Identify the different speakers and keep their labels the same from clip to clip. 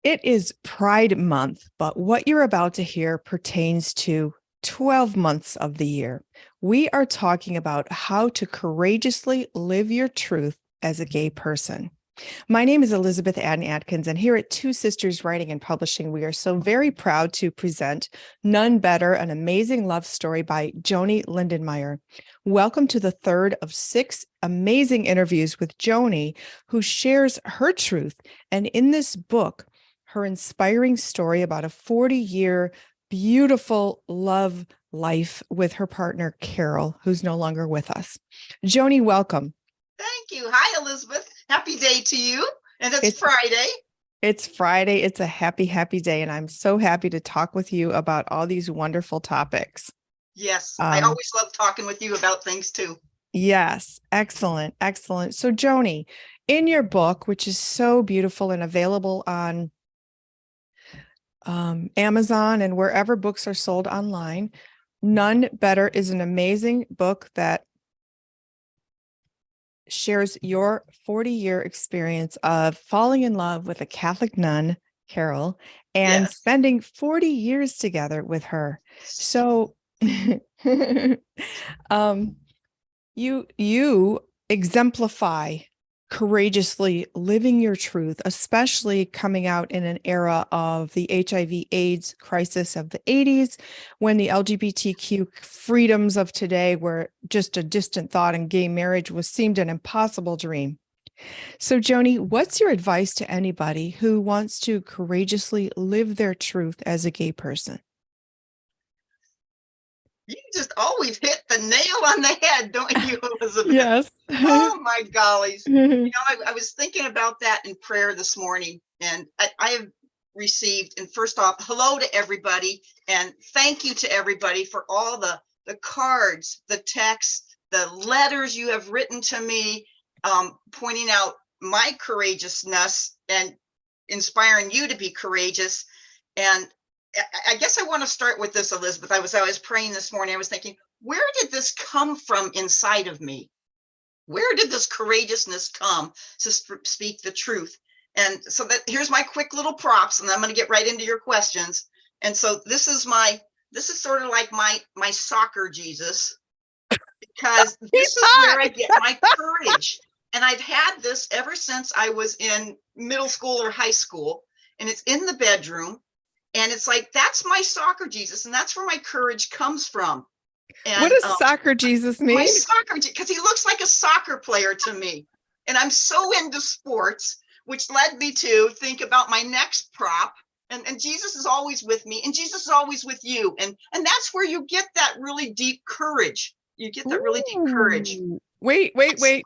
Speaker 1: It is Pride Month, but what you're about to hear pertains to 12 months of the year. We are talking about how to courageously live your truth as a gay person. My name is Elizabeth Adkins, and here at Two Sisters Writing and Publishing, we are so very proud to present None Better, an amazing love story by Joanie Lindenmeyer. Welcome to the third of 6 amazing interviews with Joanie, who shares her truth. And in this book, her inspiring story about a 40-year beautiful love life with her partner, Carol, who's no longer with us. Joanie, welcome.
Speaker 2: Thank you. Hi, Elizabeth. Happy day to you. And it's Friday.
Speaker 1: It's Friday. It's a happy, happy day. And I'm so happy to talk with you about all these wonderful topics.
Speaker 2: Yes, I always love talking with you about things too.
Speaker 1: Yes. Excellent. Excellent. So, Joanie, in your book, which is so beautiful and available on Amazon and wherever books are sold online, None Better is an amazing book that shares your 40-year experience of falling in love with a Catholic nun, Carol, and spending 40 years together with her. So you exemplify courageously living your truth, especially coming out in an era of the HIV/AIDS crisis of the 80s, when the LGBTQ freedoms of today were just a distant thought and gay marriage seemed an impossible dream. So, Joanie, what's your advice to anybody who wants to courageously live their truth as a gay person?
Speaker 2: You just always hit the nail on the head, don't you, Elizabeth?
Speaker 1: Yes.
Speaker 2: Oh, my gollies. I was thinking about that in prayer this morning, and I have received, and first off, hello to everybody, and thank you to everybody for all the cards, the texts, the letters you have written to me, pointing out my courageousness and inspiring you to be courageous. And I guess I want to start with this, Elizabeth. I was praying this morning. I was thinking, where did this come from inside of me? Where did this courageousness come to speak the truth? And so here's my quick little props, and I'm going to get right into your questions. And so this is sort of like my soccer Jesus, because this is where I get my courage. And I've had this ever since I was in middle school or high school, and it's in the bedroom. And it's like, that's my soccer Jesus. And that's where my courage comes from. And
Speaker 1: what does soccer Jesus mean?
Speaker 2: My soccer, because he looks like a soccer player to me. And I'm so into sports, which led me to think about my next prop. And Jesus is always with me, and Jesus is always with you. And that's where you get that really deep courage. You get that really deep courage.
Speaker 1: Wait.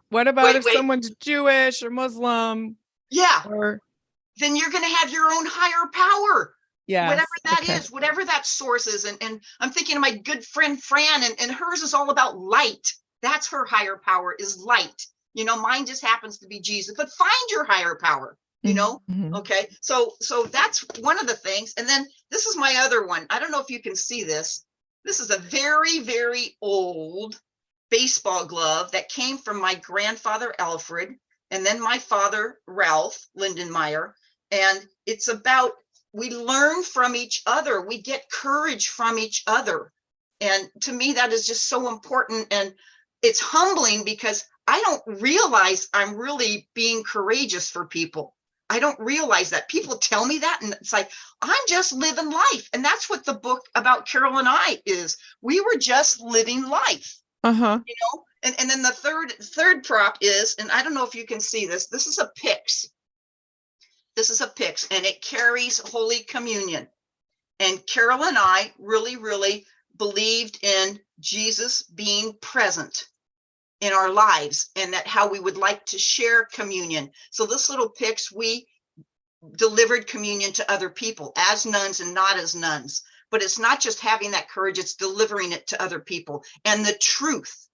Speaker 1: What about if someone's Jewish or Muslim?
Speaker 2: Yeah. Then you're going to have your own higher power.
Speaker 1: Yes,
Speaker 2: whatever that is, whatever that source is. And I'm thinking of my good friend Fran, and hers is all about light. That's her higher power, is light. Mine just happens to be Jesus, but find your higher power, Mm-hmm. Okay. So that's one of the things. And then this is my other one. I don't know if you can see this. This is a very, very old baseball glove that came from my grandfather, Alfred, and then my father, Ralph Lindenmeyer. And it's about, we learn from each other. We get courage from each other. And to me, that is just so important. And it's humbling because I don't realize I'm really being courageous for people. I don't realize that. People tell me that, and it's like, I'm just living life. And that's what the book about Carol and I is. We were just living life.
Speaker 1: Uh-huh.
Speaker 2: And then the third prop is, and I don't know if you can see this. This is a pyx. This is a pyx, and it carries Holy Communion. And Carol and I really, really believed in Jesus being present in our lives, and that how we would like to share communion. So this little pyx, we delivered communion to other people as nuns and not as nuns. But it's not just having that courage, it's delivering it to other people. And the truth.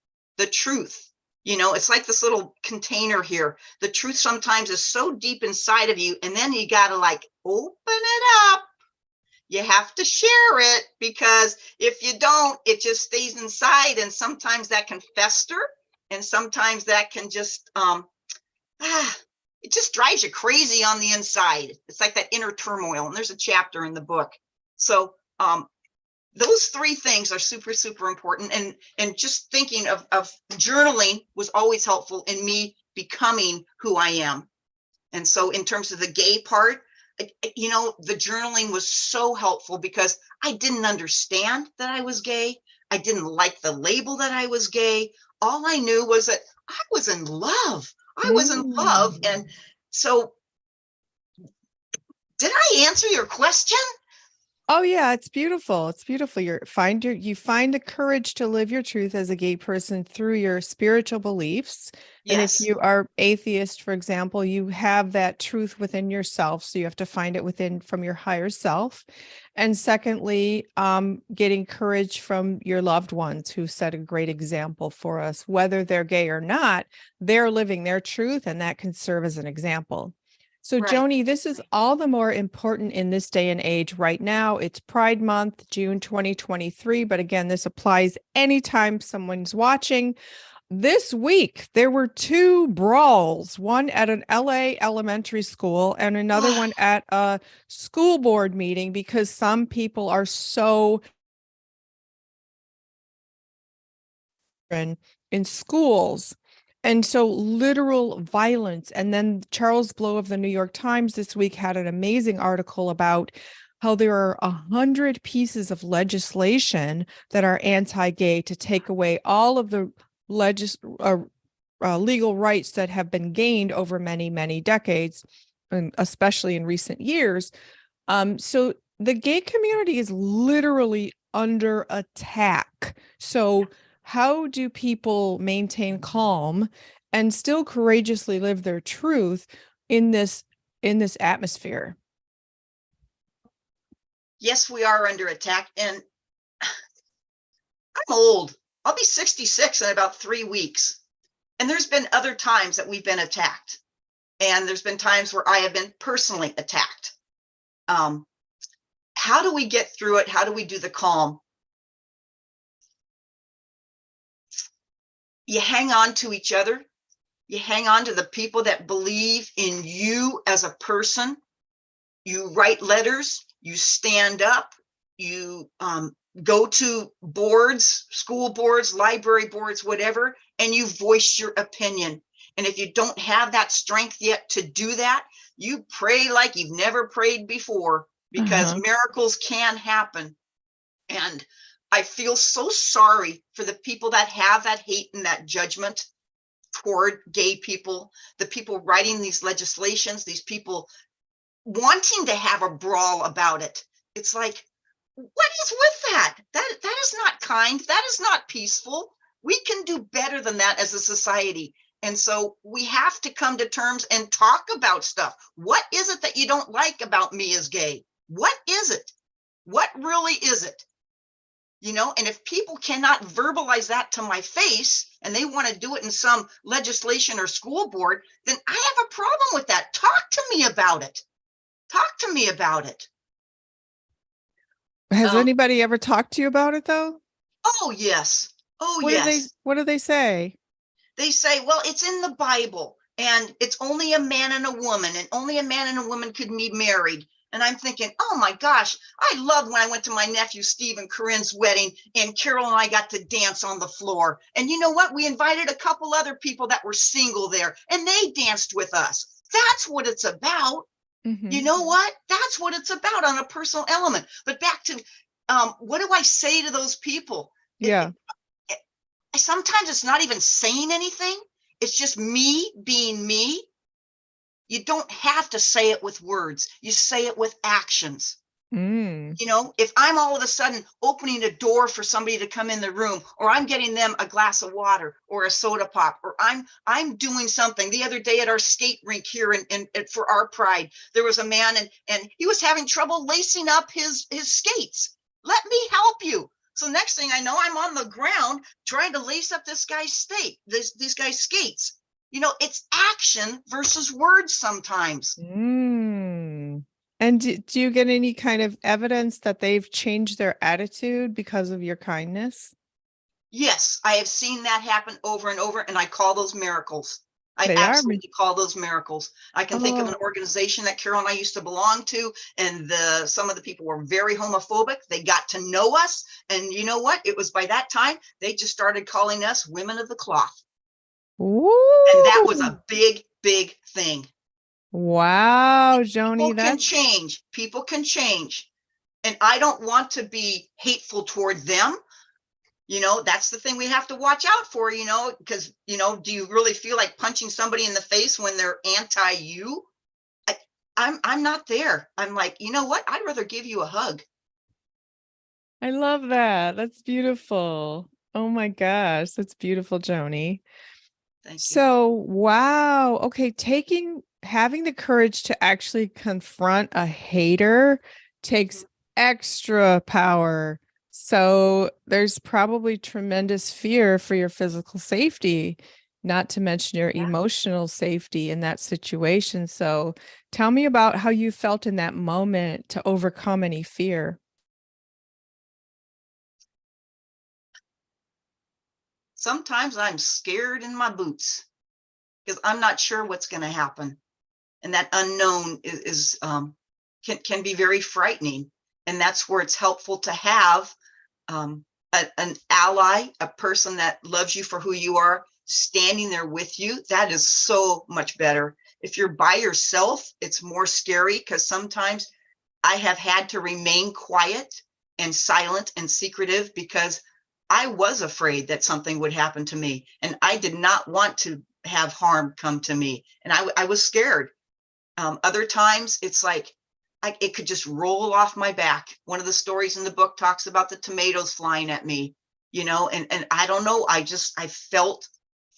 Speaker 2: It's like this little container here. The truth sometimes is so deep inside of you, and then you got to open it up. You have to share it, because if you don't, it just stays inside. And sometimes that can fester, and sometimes that can just it just drives you crazy on the inside. It's like that inner turmoil. And there's a chapter in the book. So those three things are super, super important. And just thinking of journaling was always helpful in me becoming who I am. And so in terms of the gay part, you know, the journaling was so helpful because I didn't understand that I was gay. I didn't like the label that I was gay. All I knew was that I was in love. I was in love. And so did I answer your question?
Speaker 1: Oh yeah, it's beautiful. It's beautiful. You find the courage to live your truth as a gay person through your spiritual beliefs. And if
Speaker 2: Yes.
Speaker 1: you are atheist, for example, you have that truth within yourself. So you have to find it within from your higher self. And secondly, getting courage from your loved ones who set a great example for us, whether they're gay or not, they're living their truth, and that can serve as an example. So,
Speaker 2: Right.
Speaker 1: Joanie, this is all the more important in this day and age. Right now, it's Pride Month, June 2023. But again, this applies anytime someone's watching. This week, there were two brawls, one at an LA elementary school and another one at a school board meeting, because some people are so in schools. And so literal violence. And then Charles Blow of the New York Times this week had an amazing article about how there are 100 pieces of legislation that are anti-gay to take away all of the legal rights that have been gained over many, many decades, and especially in recent years. So the gay community is literally under attack. So how do people maintain calm and still courageously live their truth in this atmosphere?
Speaker 2: Yes, we are under attack. And I'm old. I'll be 66 in about 3 weeks. And there's been other times that we've been attacked. And there's been times where I have been personally attacked. How do we get through it? How do we do the calm? You hang on to each other. You hang on to the people that believe in you as a person. You write letters. You stand up. You go to boards, school boards, library boards, whatever, and you voice your opinion. And if you don't have that strength yet to do that, you pray like you've never prayed before, because miracles can happen. And I feel so sorry for the people that have that hate and that judgment toward gay people, the people writing these legislations, these people wanting to have a brawl about it. It's like, what is with that? That is not kind. That is not peaceful. We can do better than that as a society. And so we have to come to terms and talk about stuff. What is it that you don't like about me as gay? What is it? What really is it? You know, and if people cannot verbalize that to my face and they want to do it in some legislation or school board, then I have a problem with that. Talk to me about it. Talk to me about it.
Speaker 1: Has anybody ever talked to you about it though?
Speaker 2: Oh, yes. Oh, yes.
Speaker 1: What do they say?
Speaker 2: They say, well, it's in the Bible and it's only a man and a woman, and only a man and a woman could be married. And I'm thinking, oh my gosh, I loved when I went to my nephew Steve and Corinne's wedding and Carol and I got to dance on the floor. And you know what? We invited a couple other people that were single there and they danced with us. That's what it's about. You know what? That's what it's about on a personal element. But back to what do I say to those people?
Speaker 1: Yeah.
Speaker 2: Sometimes it's not even saying anything. It's just me being me. You don't have to say it with words. You say it with actions. You know, if I'm all of a sudden opening a door for somebody to come in the room, or I'm getting them a glass of water or a soda pop, or I'm doing something. The other day at our skate rink here in for our Pride, there was a man and he was having trouble lacing up his skates. Let me help you. So next thing I know, I'm on the ground trying to lace up this guy's these guy's skates. You know, it's action versus words sometimes.
Speaker 1: And do you get any kind of evidence that they've changed their attitude because of your kindness?
Speaker 2: Yes, I have seen that happen over and over, and I call those miracles. I
Speaker 1: They are.
Speaker 2: absolutely call those miracles. I can think of an organization that Carol and I used to belong to, and some of the people were very homophobic. They got to know us, and you know what? It was by that time they just started calling us women of the cloth. And that was a big, big thing.
Speaker 1: Wow, Joanie,
Speaker 2: people can change. People can change. And I don't want to be hateful toward them. You know, that's the thing we have to watch out for, you know, because, you know, do you really feel like punching somebody in the face when they're anti you? I'm not there. I'm like, you know what? I'd rather give you a hug.
Speaker 1: I love that. That's beautiful. Oh my gosh, that's beautiful, Joanie.
Speaker 2: Thank you.
Speaker 1: So, wow. Okay, having the courage to actually confront a hater takes extra power. So, there's probably tremendous fear for your physical safety, not to mention your emotional safety in that situation. So, tell me about how you felt in that moment to overcome any fear.
Speaker 2: Sometimes I'm scared in my boots because I'm not sure what's going to happen. And that unknown can be very frightening. And that's where it's helpful to have an ally, a person that loves you for who you are, standing there with you. That is so much better. If you're by yourself, it's more scary because sometimes I have had to remain quiet and silent and secretive because I was afraid that something would happen to me. And I did not want to have harm come to me. And I was scared. Other times it's like it could just roll off my back. One of the stories in the book talks about the tomatoes flying at me, you know, and I don't know. I felt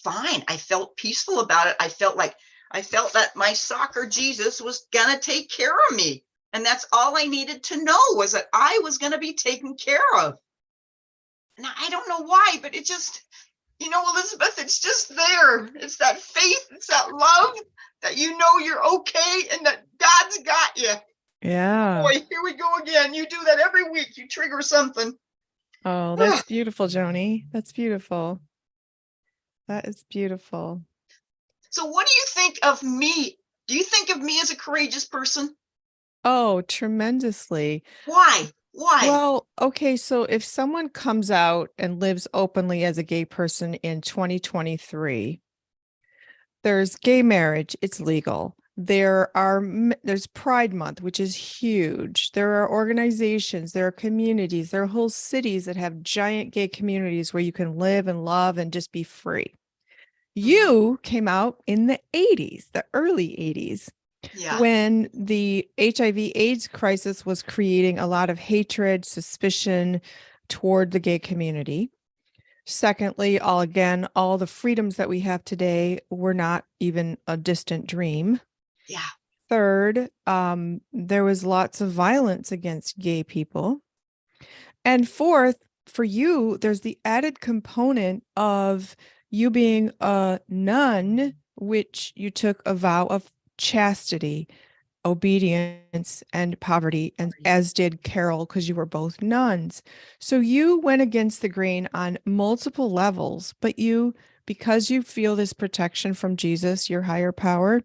Speaker 2: fine. I felt peaceful about it. I felt that my soccer Jesus was going to take care of me. And that's all I needed to know, was that I was going to be taken care of. Now, I don't know why, but it just, you know, Elizabeth, it's just there. It's that faith. It's that love that you know you're okay and that God's got you.
Speaker 1: Yeah.
Speaker 2: Boy, here we go again. You do that every week. You trigger something.
Speaker 1: Oh, that's beautiful, Joanie. That's beautiful. That is beautiful.
Speaker 2: So what do you think of me? Do you think of me as a courageous person?
Speaker 1: Oh, tremendously.
Speaker 2: Why?
Speaker 1: Well, okay, so if someone comes out and lives openly as a gay person in 2023, there's gay marriage, it's legal. There's Pride Month, which is huge. There are organizations, there are communities, there are whole cities that have giant gay communities where you can live and love and just be free. You came out in the 80s, the early 80s.
Speaker 2: Yeah.
Speaker 1: When the HIV/AIDS crisis was creating a lot of hatred, suspicion toward the gay community. Secondly, all the freedoms that we have today were not even a distant dream.
Speaker 2: Yeah.
Speaker 1: Third, there was lots of violence against gay people. And fourth, for you, there's the added component of you being a nun, which you took a vow of chastity, obedience, and poverty, and as did Carol, because you were both nuns. So you went against the grain on multiple levels, but because you feel this protection from Jesus, your higher power,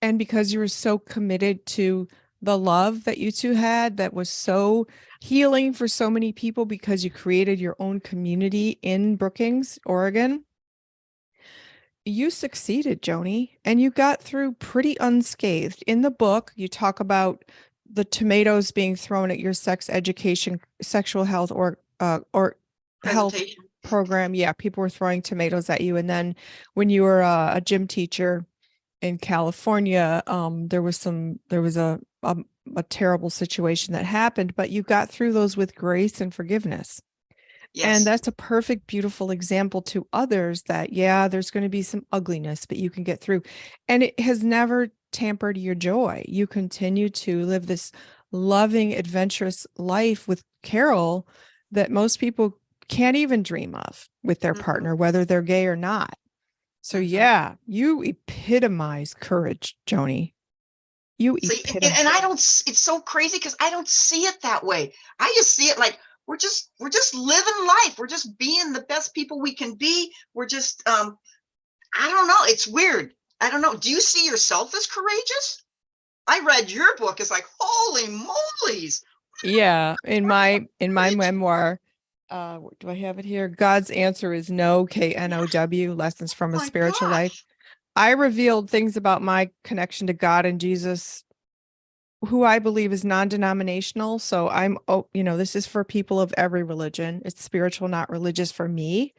Speaker 1: and because you were so committed to the love that you two had that was so healing for so many people, because you created your own community in Brookings, Oregon, you succeeded, Joanie, and you got through pretty unscathed. In the book, you talk about the tomatoes being thrown at your sex education, sexual health, or health program. Yeah, people were throwing tomatoes at you. And then when you were a gym teacher in California, there was a terrible situation that happened, but you got through those with grace and forgiveness. Yes. And that's a perfect, beautiful example to others that, yeah, there's going to be some ugliness, but you can get through. And it has never tampered your joy. You continue to live this loving, adventurous life with Carol that most people can't even dream of with their partner, whether they're gay or not. So yeah, you epitomize courage, Joanie.
Speaker 2: And I don't, it's so crazy because I don't see it that way. I just see it like, we're just living life. We're just being the best people we can be. We're just, I don't know. It's weird. I don't know. Do you see yourself as courageous? I read your book. It's like, holy moly's.
Speaker 1: Yeah, in my
Speaker 2: Courage.
Speaker 1: memoir, do I have it here? God's Answer is No, KNOW, Lessons
Speaker 2: Oh
Speaker 1: from a
Speaker 2: my
Speaker 1: Spiritual Life.
Speaker 2: gosh.
Speaker 1: I revealed things about my connection to God and Jesus, who I believe is non-denominational. So this is for people of every religion. It's spiritual, not religious for me.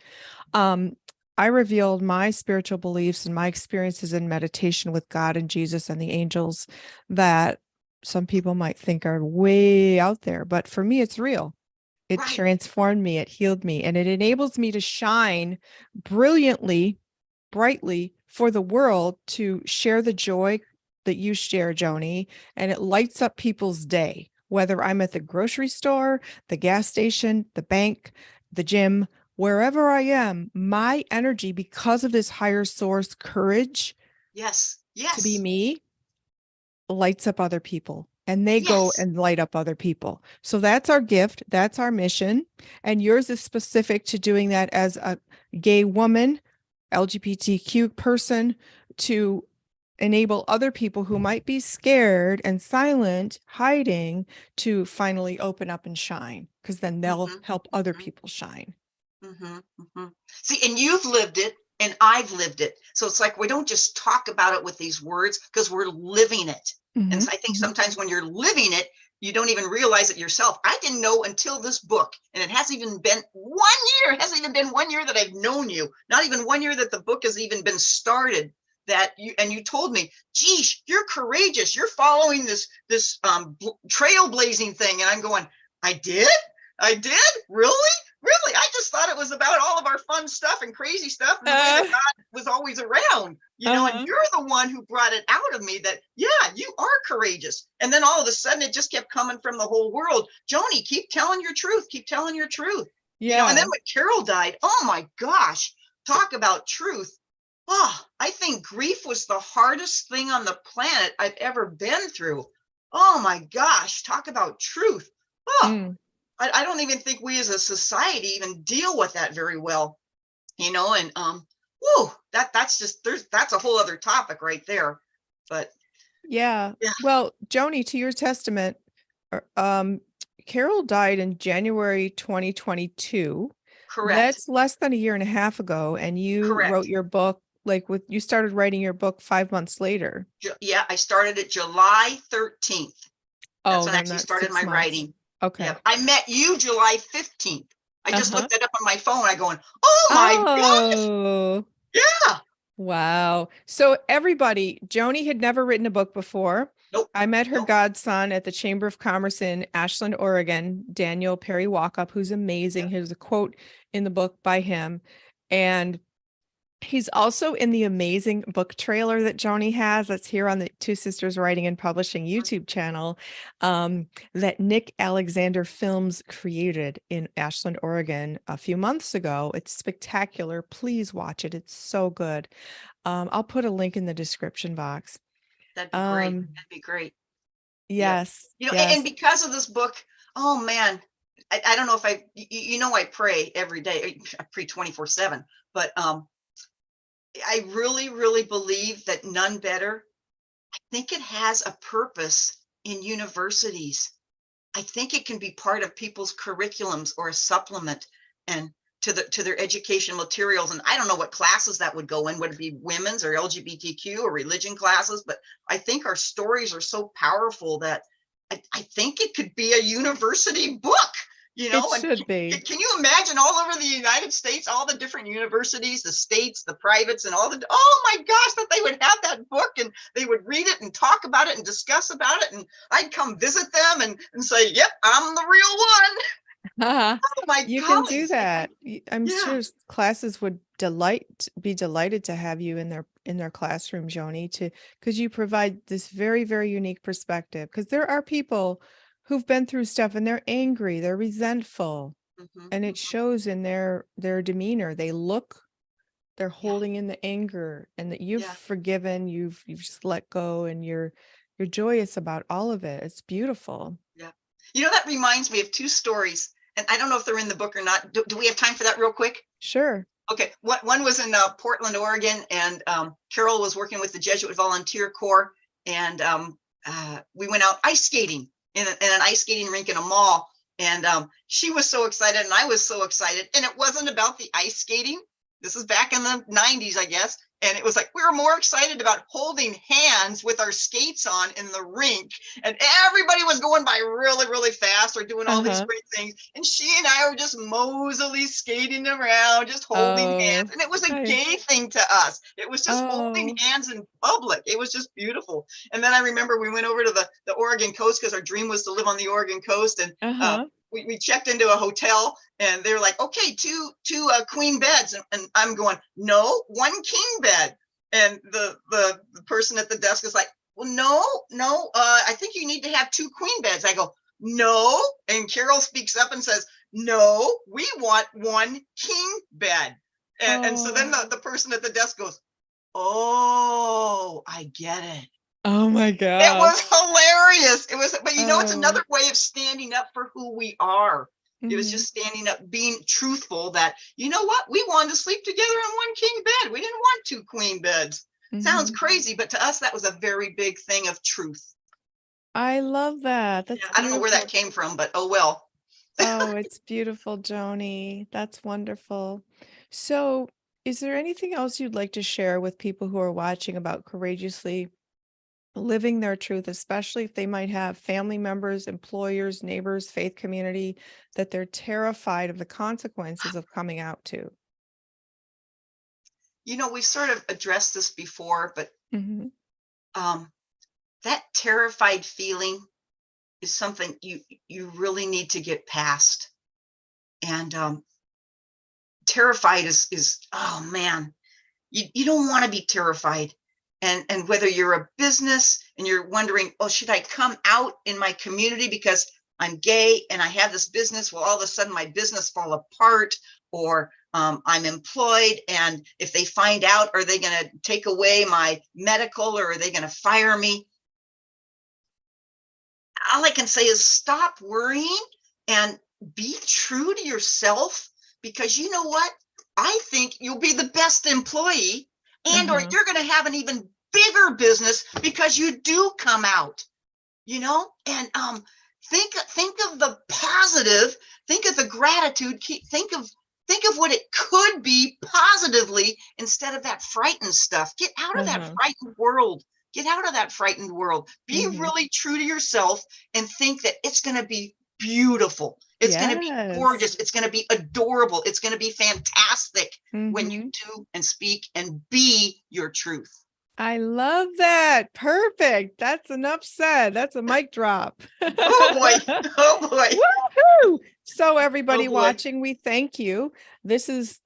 Speaker 1: Um, I revealed my spiritual beliefs and my experiences in meditation with God and Jesus and the angels that some people might think are way out there, but for me, it's real. It
Speaker 2: Right.
Speaker 1: transformed me, it healed me, and it enables me to shine brilliantly, brightly for the world to share the joy that you share, Joanie, and it lights up people's day, whether I'm at the grocery store, the gas station, the bank, the gym, wherever I am, my energy, because of this higher source courage
Speaker 2: Yes.
Speaker 1: to be
Speaker 2: Yes.
Speaker 1: me, lights up other people and they go
Speaker 2: Yes.
Speaker 1: and light up other people. So that's our gift. That's our mission. And yours is specific to doing that as a gay woman, LGBTQ person, to enable other people who might be scared and silent, hiding, to finally open up and shine, because then they'll
Speaker 2: Mm-hmm.
Speaker 1: help other
Speaker 2: Mm-hmm.
Speaker 1: people shine.
Speaker 2: Mm-hmm. Mm-hmm. See, and you've lived it and I've lived it. So it's like we don't just talk about it with these words because we're living it. And
Speaker 1: Mm-hmm.
Speaker 2: so I think sometimes when you're living it, you don't even realize it yourself. I didn't know until this book, and it hasn't even been 1 year. It hasn't even been 1 year that I've known you. Not even 1 year that the book has even been started. That you told me, geez, you're courageous. You're following this trailblazing thing, and I'm going, I did, really. Really, I just thought it was about all of our fun stuff and crazy stuff and the way that God was always around, and you're the one who brought it out of me that, yeah, you are courageous. And then all of a sudden it just kept coming from the whole world. Joanie, keep telling your truth. Keep telling your truth. And then
Speaker 1: Yeah.
Speaker 2: when Carol died, oh my gosh, talk about truth. Oh, I think grief was the hardest thing on the planet I've ever been through. Oh my gosh, talk about truth. Oh,
Speaker 1: Mm.
Speaker 2: I don't even think we as a society even deal with that very well, and whoo, that's a whole other topic right there. But
Speaker 1: Yeah.
Speaker 2: yeah,
Speaker 1: Well, Joni, to your testament, Carol died in January 2022.
Speaker 2: correct,
Speaker 1: That's less than a year and a half ago. And you wrote
Speaker 2: correct.
Speaker 1: your book, you started writing your book 5 months later.
Speaker 2: Yeah, I started it July 13th. That's
Speaker 1: Oh,
Speaker 2: when I
Speaker 1: then
Speaker 2: actually
Speaker 1: that's
Speaker 2: started
Speaker 1: 6
Speaker 2: my
Speaker 1: months.
Speaker 2: writing. Yeah,
Speaker 1: Okay.
Speaker 2: I met you July 15th. I just
Speaker 1: Uh-huh.
Speaker 2: looked that up on my phone. I going, oh my gosh,
Speaker 1: Oh,
Speaker 2: yeah.
Speaker 1: wow. So everybody, Joni had never written a book before.
Speaker 2: Nope,
Speaker 1: I met her
Speaker 2: nope.
Speaker 1: godson at the Chamber of Commerce in Ashland, Oregon, Daniel Perry Walkup, who's amazing.
Speaker 2: Yep.
Speaker 1: Here's a quote in the book by him. And he's also in the amazing book trailer that Joni has that's here on the Two Sisters Writing and Publishing YouTube channel, that Nick Alexander Films created in Ashland, Oregon a few months ago. It's spectacular. Please watch it. It's so good. I'll put a link in the description box.
Speaker 2: That'd be great.
Speaker 1: Um,
Speaker 2: That'd be great. Yeah.
Speaker 1: yes,
Speaker 2: And
Speaker 1: yes.
Speaker 2: because of this book, oh man, I don't know if I pray every day. I pray 24/7, but I really, really believe that None Better, I think it has a purpose in universities. I think it can be part of people's curriculums or a supplement and to their educational materials. And I don't know what classes that would go in. Would it be women's or LGBTQ or religion classes? But I think our stories are so powerful that I think it could be a university book,
Speaker 1: It
Speaker 2: and
Speaker 1: should be.
Speaker 2: can you imagine all over the United States, all the different universities, the states, the privates, and oh my gosh, that they would have that book and they would read it and talk about it and discuss about it. And I'd come visit them and say, yep, I'm the real one. Oh my
Speaker 1: You can do
Speaker 2: gollies.
Speaker 1: that. I'm
Speaker 2: Yeah.
Speaker 1: sure classes would be delighted to have you in their classroom, Joni, because you provide this very, very unique perspective. Because there are people who've been through stuff and they're angry, they're resentful,
Speaker 2: Mhm,
Speaker 1: and it
Speaker 2: mhm.
Speaker 1: shows in their demeanor. They're
Speaker 2: Yeah.
Speaker 1: holding in the anger, and that you've
Speaker 2: Yeah.
Speaker 1: forgiven, you've just let go, and you're joyous about all of it. It's beautiful.
Speaker 2: Yeah. That reminds me of two stories. And I don't know if they're in the book or not. Do we have time for that real quick?
Speaker 1: Sure.
Speaker 2: Okay, one was in Portland, Oregon, and Carol was working with the Jesuit Volunteer Corps, and we went out ice skating in an ice skating rink in a mall, and she was so excited, and I was so excited, and it wasn't about the ice skating. This is back in the 90s, I guess. And it was like, we were more excited about holding hands with our skates on in the rink. And everybody was going by really, really fast or doing all these great things. And she and I were just mosily skating around, just holding hands. And it was a gay thing to us. It was just holding hands in public. It was just beautiful. And then I remember we went over to the Oregon coast because our dream was to live on the Oregon coast. And we checked into a hotel and they're like, okay, two queen beds. And I'm going, no, one king bed. And the person at the desk is like, well, no, I think you need to have two queen beds. I go, no. And Carol speaks up and says, no, we want one king bed. And so then the person at the desk goes, oh, I get it.
Speaker 1: Oh my God.
Speaker 2: It was hilarious. It was, but it's another way of standing up for who we are. It was just standing up, being truthful that, you know what? We wanted to sleep together in one king bed. We didn't want two queen beds. Sounds crazy, but to us, that was a very big thing of truth.
Speaker 1: I love that. That's
Speaker 2: I don't know where that came from, but oh well.
Speaker 1: Oh, it's beautiful, Joanie. That's wonderful. So, is there anything else you'd like to share with people who are watching about courageously living their truth, especially if they might have family members, employers, neighbors, faith community that they're terrified of the consequences of coming out to?
Speaker 2: We've sort of addressed this before, but that terrified feeling is something you really need to get past. And terrified is oh man, you don't want to be terrified. And whether you're a business and you're wondering, oh, should I come out in my community because I'm gay and I have this business? Well, all of a sudden my business fall apart, or I'm employed, and if they find out, are they going to take away my medical, or are they going to fire me? All I can say is stop worrying and be true to yourself, because you know what? I think you'll be the best employee, and or you're going to have an even bigger business because you do come out, and think of the positive, think of the gratitude, think of what it could be positively instead of that frightened stuff. Get out of that frightened world. Get out of that frightened world. Be really true to yourself and think that it's going to be beautiful. It's going to be gorgeous. It's going to be adorable. It's going to be fantastic when you do and speak and be your truth.
Speaker 1: I love that. Perfect. That's enough said. That's a mic drop.
Speaker 2: Oh boy. Oh boy.
Speaker 1: Woohoo! So everybody watching, we thank you. This is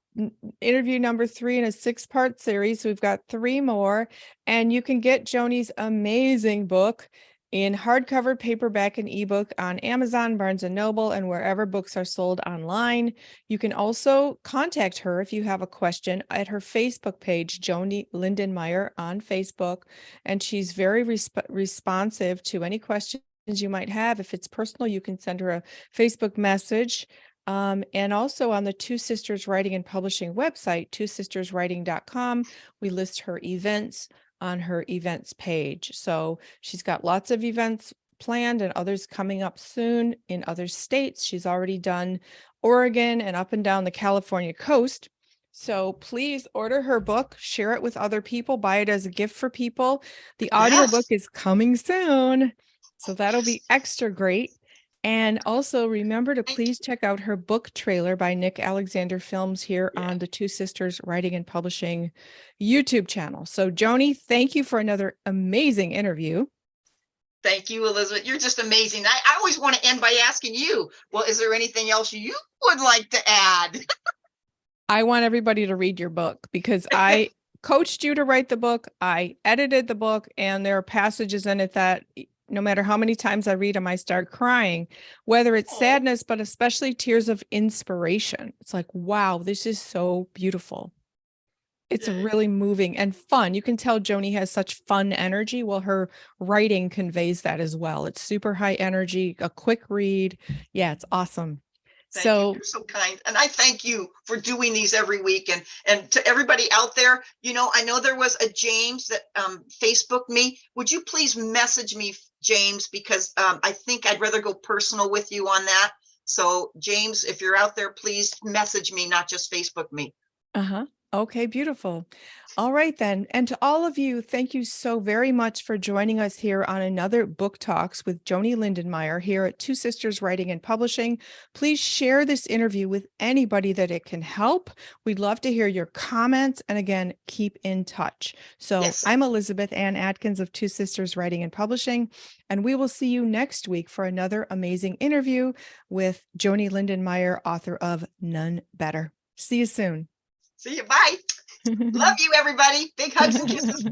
Speaker 1: interview number 3 in a 6-part series. We've got 3 more, and you can get Joanie's amazing book in hardcover, paperback, and ebook on Amazon, Barnes & Noble, and wherever books are sold online. You can also contact her if you have a question at her Facebook page, Joanie Lindenmeyer on Facebook, and she's very responsive to any questions you might have. If it's personal, you can send her a Facebook message. And also on the Two Sisters Writing and Publishing website, twosisterswriting.com, we list her events on her events page. So she's got lots of events planned and others coming up soon in other states. She's already done Oregon and up and down the California coast. So please order her book, share it with other people, buy it as a gift for people. The audiobook is coming soon, so that'll be extra great. And also remember to please check out her book trailer by Nick Alexander Films here on the Two Sisters Writing and Publishing YouTube channel. So Joanie, thank you for another amazing interview.
Speaker 2: Thank you, Elizabeth. You're just amazing. I always want to end by asking you, well, is there anything else you would like to add?
Speaker 1: I want everybody to read your book because I coached you to write the book. I edited the book, and there are passages in it that no matter how many times I read them, I start crying, whether it's sadness, but especially tears of inspiration. It's like, wow, this is so beautiful. It's really moving and fun. You can tell Joanie has such fun energy. Well, her writing conveys that as well. It's super high energy, a quick read. Yeah, it's awesome.
Speaker 2: Thank you.
Speaker 1: So
Speaker 2: You're so kind. And I thank you for doing these every week. And to everybody out there, I know there was a James that Facebooked me. Would you please message me, James? Because I think I'd rather go personal with you on that. So James, if you're out there, please message me, not just Facebook me.
Speaker 1: Okay, beautiful. All right, then. And to all of you, thank you so very much for joining us here on another Book Talks with Joanie Lindenmeyer here at Two Sisters Writing and Publishing. Please share this interview with anybody that it can help. We'd love to hear your comments. And again, keep in touch. So
Speaker 2: Yes.
Speaker 1: I'm Elizabeth Ann Atkins of Two Sisters Writing and Publishing, and we will see you next week for another amazing interview with Joanie Lindenmeyer, author of None Better. See you soon.
Speaker 2: See you. Bye. Love you, everybody. Big hugs and kisses.